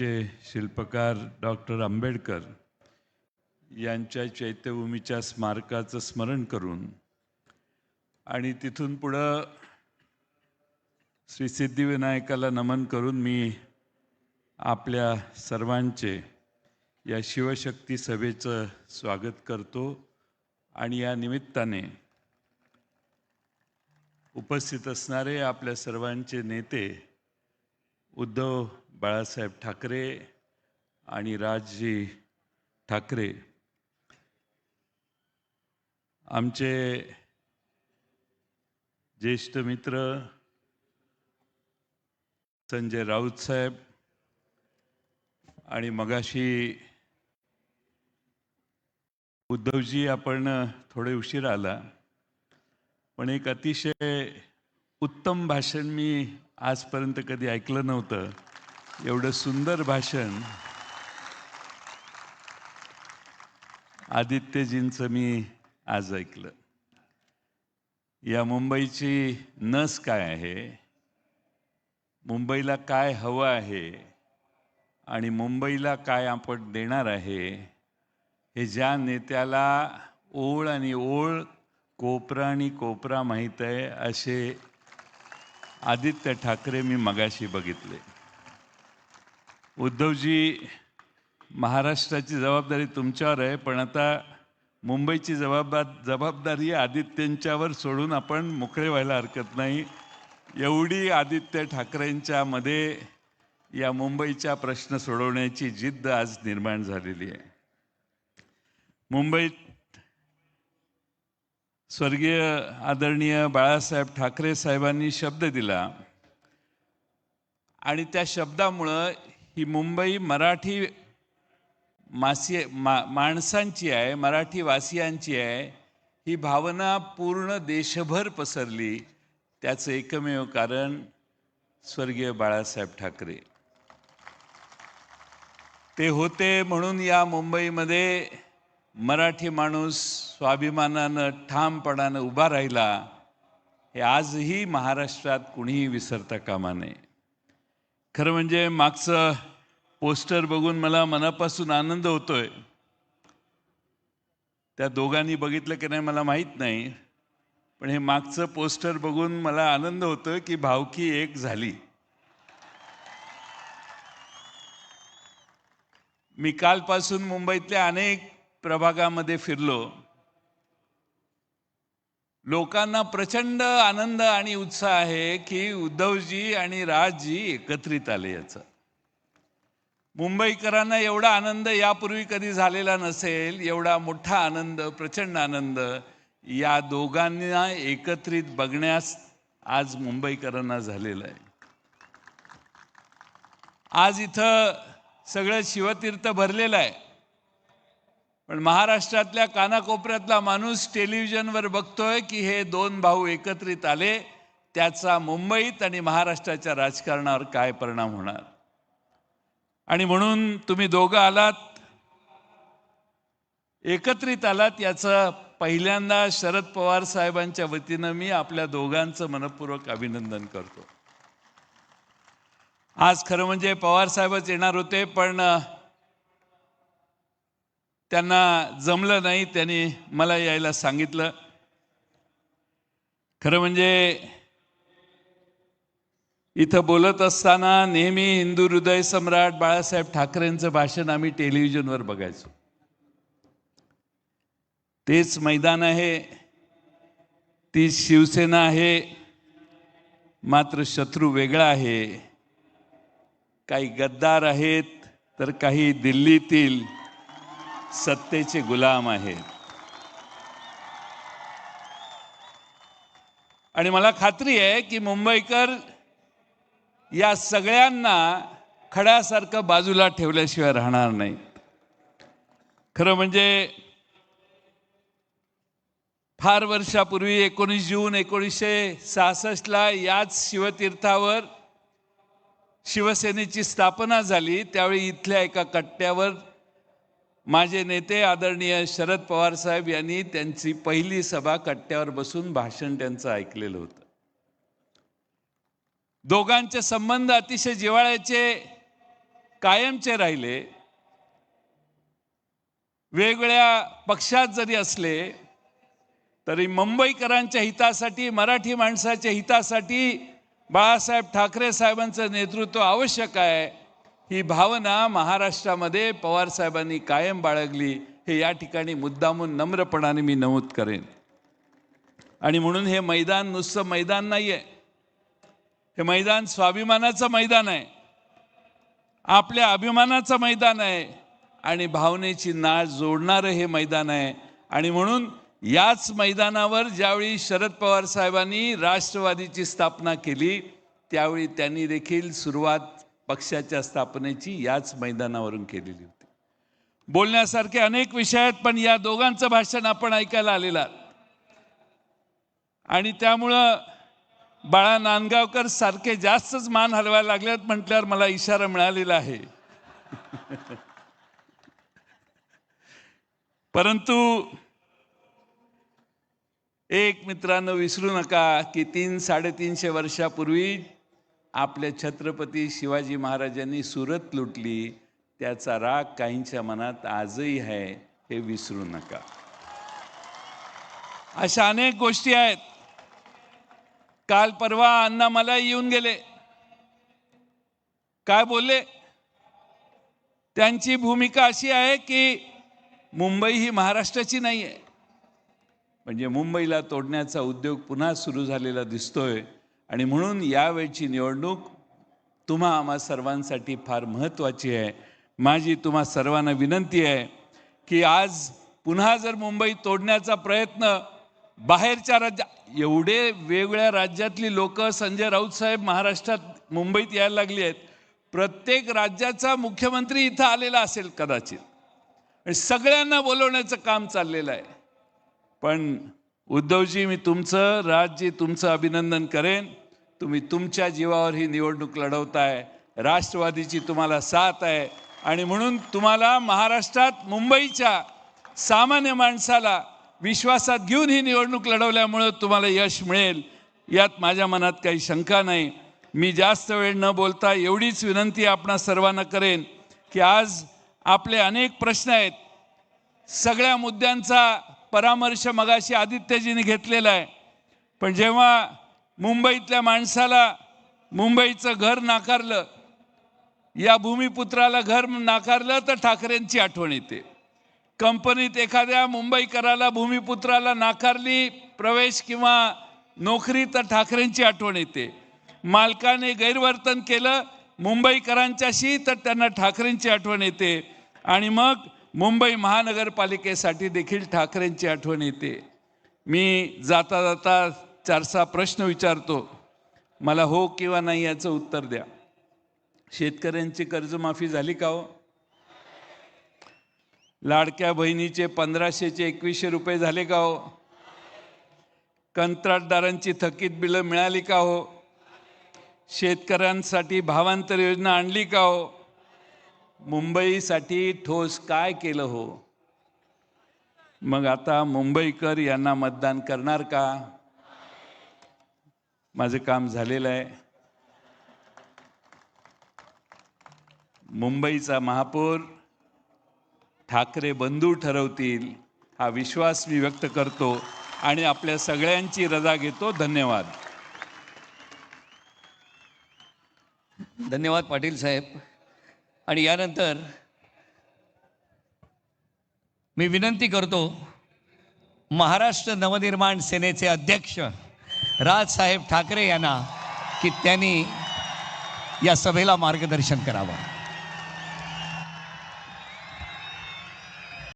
आमचे शिल्पकार डॉक्टर आंबेडकर यांच्या चैत्यभूमीच्या स्मारकाचं स्मरण करून आणि तिथून पुढं श्री सिद्धिविनायकाला नमन करून मी आपल्या सर्वांचे या शिवशक्ती सभेचं स्वागत करतो आणि या निमित्ताने उपस्थित असणारे आपल्या सर्वांचे नेते उद्धव बाळासाहेब ठाकरे आणि राजजी ठाकरे, आमचे ज्येष्ठ मित्र संजय राऊत साहेब, आणि मगाशी उद्धवजी आपण थोडे उशीर आला, पण एक अतिशय उत्तम भाषण मी आजपर्यंत कधी ऐकलं नव्हतं. एवढं सुंदर भाषण आदित्यजींचं मी आज ऐकलं. या मुंबईची नस काय आहे, मुंबईला काय हवं आहे आणि मुंबईला काय आपण देणार आहे, हे ज्या नेत्याला ओळ आणि ओळ, कोपरा आणि कोपरा माहीत आहे, असे आदित्य ठाकरे मी मगाशी बघितले. उद्धवजी, महाराष्ट्राची जबाबदारी तुमच्यावर आहे, पण आता मुंबईची जबाबदारी आदित्यंच्यावर सोडून आपण मोकळे व्हायला हरकत नाही. एवढी आदित्य ठाकरेंच्या मध्ये या मुंबईचा प्रश्न सोडवण्याची जिद्द आज निर्माण झालेली आहे. मुंबईत स्वर्गीय आदरणीय बाळासाहेब ठाकरे साहेबांनी शब्द दिला आणि त्या शब्दामुळं ही मुंबई मराठी माणसांची आहे, मराठी वासियांची आहे, ही भावना पूर्ण देशभर पसरली. त्याचं एकमेव कारण स्वर्गीय बाळासाहेब ठाकरे. ते होते म्हणून या मुंबईमध्ये मराठी माणूस स्वाभिमानानं ठामपणानं उभा राहिला. हे आजही महाराष्ट्रात कुणीही विसरता कामा नये. खरं म्हणजे मागचं पोस्टर बघून मला मनापासून आनंद होतोय. त्या दोघांनी बघितलं की नाही मला माहीत नाही, पण हे मागचं पोस्टर बघून मला आनंद होतोय की भावकी एक झाली. मी कालपासून मुंबईतल्या अनेक प्रभागामध्ये फिरलो. लोकांना प्रचंड आनंद आणि उत्साह आहे की उद्धवजी आणि राजजी एकत्रित आले. याचा मुंबईकरांना एवढा आनंद यापूर्वी कधी झालेला नसेल. एवढा मोठा आनंद, प्रचंड आनंद या दोघांना एकत्रित बघण्यास आज मुंबईकरांना झालेला आहे. आज इथं सगळं शिवतीर्थ भरलेलं आहे, पण महाराष्ट्रातल्या कानाकोपऱ्यातला माणूस टेलिव्हिजनवर बघतोय की हे दोन भाऊ एकत्रित आले, त्याचा मुंबईत आणि महाराष्ट्राच्या राजकारणावर काय परिणाम होणार. आणि म्हणून तुम्ही दोघं आलात, एकत्रित आलात, याचं पहिल्यांदा शरद पवार साहेबांच्या वतीनं मी आपल्या दोघांचं मनपूर्वक अभिनंदन करतो. आज खरं म्हणजे पवार साहेबच येणार होते, पण त्यांना जमलं नाही. त्यांनी मला यायला सांगितलं. खरं म्हणजे इथं बोलत असताना नेहमी हिंदू हृदय सम्राट बाळासाहेब ठाकरेंचं भाषण आम्ही टेलिव्हिजनवर बघायचो. तेच मैदान आहे, ती शिवसेना आहे, मात्र शत्रू वेगळा आहे. काही गद्दार आहेत तर काही दिल्लीतील सत्तेचे गुलाम आहेत. आणि मला खात्री आहे की मुंबईकर या सगळ्यांना खड्यासारखं बाजूला ठेवल्याशिवाय राहणार नाहीत. खरं म्हणजे फार वर्षापूर्वी 19 जून 1966 याच शिवतीर्थावर शिवसेनेची स्थापना झाली. त्यावेळी इथल्या एका कट्ट्यावर माझे नेते आदरणीय शरद पवार साहेब यांनी त्यांची पहिली सभा कट्ट्यावर बसून भाषण त्यांचं ऐकलेलं होतं. दोघांचे संबंध अतिशय जिव्हाळ्याचे कायमचे राहिले, वेगवेगळ्या पक्षात जरी असले तरी मुंबईकरांच्या हितासाठी, मराठी माणसाच्या हितासाठी बाळासाहेब ठाकरे साहेबांचं नेतृत्व आवश्यक आहे, ही भावना महाराष्ट्रामध्ये पवार साहेबांनी कायम बाळगली, हे या ठिकाणी मुद्दामून नम्रपणाने मी नमूद करेन. आणि म्हणून हे मैदान नुसतं मैदान नाही आहे, हे मैदान स्वाभिमानाचं मैदान आहे, आपल्या अभिमानाचं मैदान आहे आणि भावनेची नाळ जोडणारं हे मैदान आहे. आणि म्हणून याच मैदानावर ज्यावेळी शरद पवार साहेबांनी राष्ट्रवादीची स्थापना केली, त्यावेळी त्यांनी देखील सुरुवात पक्षाच्या स्थापनेची याच मैदानावरून केलेली होती. बोलण्यासारखे अनेक विषय आहेत, पण या दोघांचं भाषण आपण ऐकायला आलेलं आणि त्यामुळं बाळा नांदगावकर सारखे जास्तच मान हलवायला लागलेत म्हटल्यावर मला इशारा मिळालेला आहे. परंतु एक मित्रांनो विसरू नका की 300-350 वर्षापूर्वी आपल्या छत्रपती शिवाजी महाराजांनी सुरत लुटली, त्याचा राग काहींच्या मनात आजही आहे, हे विसरू नका. अशा अनेक गोष्टी आहेत. काल परवा अण्णा मला येऊन गेले, काय बोलले, त्यांची भूमिका अशी आहे की मुंबई ही महाराष्ट्राची नाही आहे, म्हणजे मुंबईला तोडण्याचा उद्योग पुन्हा सुरू झालेला दिसतोय. आणि म्हणून यावेळची निवडणूक तुम्हा आम्हा सर्वांसाठी फार महत्त्वाची आहे. माझी तुम्हा सर्वांना विनंती आहे की आज पुन्हा जर मुंबई तोडण्याचा प्रयत्न बाहेरच्या एवढे वेगवेगळ्या राज्यातली लोक संजय राऊत साहेब महाराष्ट्रात मुंबईत यायला लागली आहेत. प्रत्येक राज्याचा मुख्यमंत्री इथं आलेला असेल कदाचित, आणि सगळ्यांना बोलवण्याचं काम चाललेलं आहे. पण उद्धवजी, मी तुमचं राजजी तुमचं अभिनंदन करेन. तुम्ही तुमच्या जीवावर ही निवडणूक लढवताय, राष्ट्रवादीची तुम्हाला साथ आहे आणि म्हणून तुम्हाला महाराष्ट्रात मुंबईच्या सामान्य माणसाला विश्वासात घेऊन ही निवडणूक लढवल्यामुळे तुम्हाला यश मिळेल, यात माझ्या मनात काही शंका नाही. मी जास्त वेळ न बोलता एवढीच विनंती आपणा सर्वांना करेन की आज आपले अनेक प्रश्न आहेत, सगळ्या मुद्द्यांचा परामर्श मगाशी आदित्यजींनी घेतलेला आहे. पण जेव्हा मुंबईतल्या माणसाला मुंबईचं घर नाकारलं, या भूमिपुत्राला घर नाकारलं तर ठाकरेंची आठवण येते. कंपनीत एखाद्या मुंबईकराला भूमिपुत्राला नाकारली प्रवेश किंवा नोकरी तर ठाकरेंची आठवण येते. मालकाने गैरवर्तन केलं मुंबईकरांच्याशी तर त्यांना ठाकरेंची आठवण येते. आणि मग मुंबई महानगरपालिकेसाठी देखील ठाकरेंची आठवण येते. मी जाता जाता 4-6 प्रश्न विचारतो, मला हो किंवा नाही याचं उत्तर द्या. शेतकऱ्यांची कर्जमाफी झाली का हो? लाडक्या बहिणीचे 1500चे 2100 रुपये झाले का हो? कंत्राटदारांची थकीत बिलं मिळाली का हो? शेतकऱ्यांसाठी भावांतर योजना आणली का हो? मुंबईसाठी ठोस काय केलं हो? मग आता मुंबईकर यांना मतदान करणार का? माझं काम झालेलं आहे. मुंबईचा महापौर ठाकरे बंधू ठरवतील, हा विश्वास मी व्यक्त करतो आणि आपल्या सगळ्यांची रजा घेतो. धन्यवाद. धन्यवाद पाटील साहेब. आणि यानंतर मी विनंती करतो महाराष्ट्र नवनिर्माण सेनेचे अध्यक्ष राजसाहेब ठाकरे यांना की त्यांनी या सभेला मार्गदर्शन करावं.